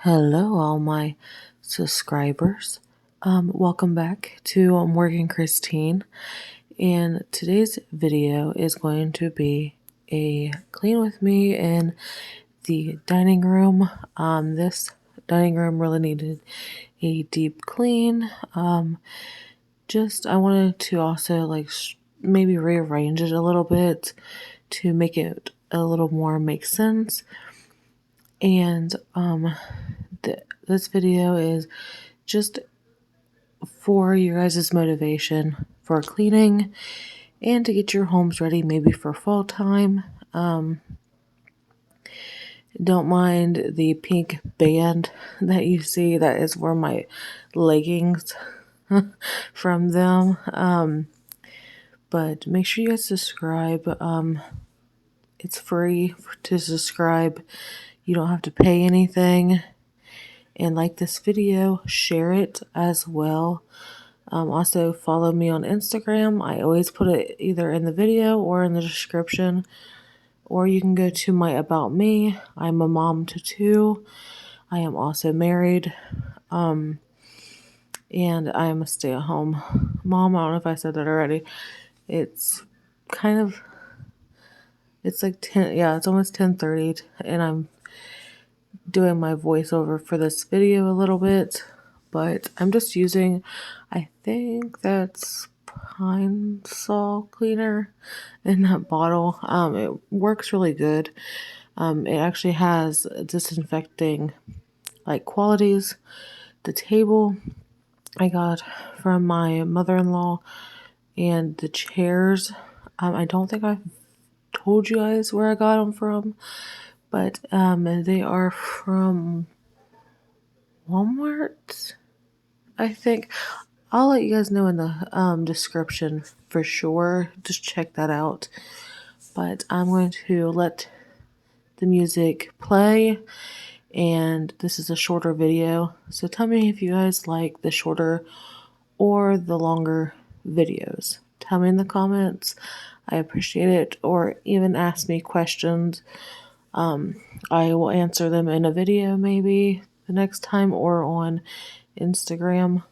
Hello, all my subscribers. Welcome back to Morgan Christine. And today's video is going to be a clean with me in the dining room. This dining room really needed a deep clean. I wanted to also maybe rearrange it a little bit to make it a little more make sense. And this video is just for your guys' motivation for cleaning and to get your homes ready maybe for fall time. Don't mind the pink band that you see. That is where my leggings from them. But make sure you guys subscribe. It's free to subscribe. You don't have to pay anything. And like this video, share it as well. Also follow me on Instagram. I always put it either in the video or in the description. Or you can go to my About Me. I'm a mom to two. I am also married. And I am a stay-at-home mom. I don't know if I said that already. It's like 10, yeah, it's almost 10:30, and I'm doing my voiceover for this video a little bit, but I'm just using, I think that's Pine Sol cleaner in that bottle. It works really good. It actually has disinfecting qualities. The table I got from my mother-in-law, and the chairs, I don't think I've told you guys where I got them from, but they are from Walmart, I think. I'll let you guys know in the description for sure. Just check that out. But I'm going to let the music play, and this is a shorter video. So tell me if you guys like the shorter or the longer videos. Tell me in the comments. I appreciate it. Or even ask me questions. I will answer them in a video maybe the next time or on Instagram.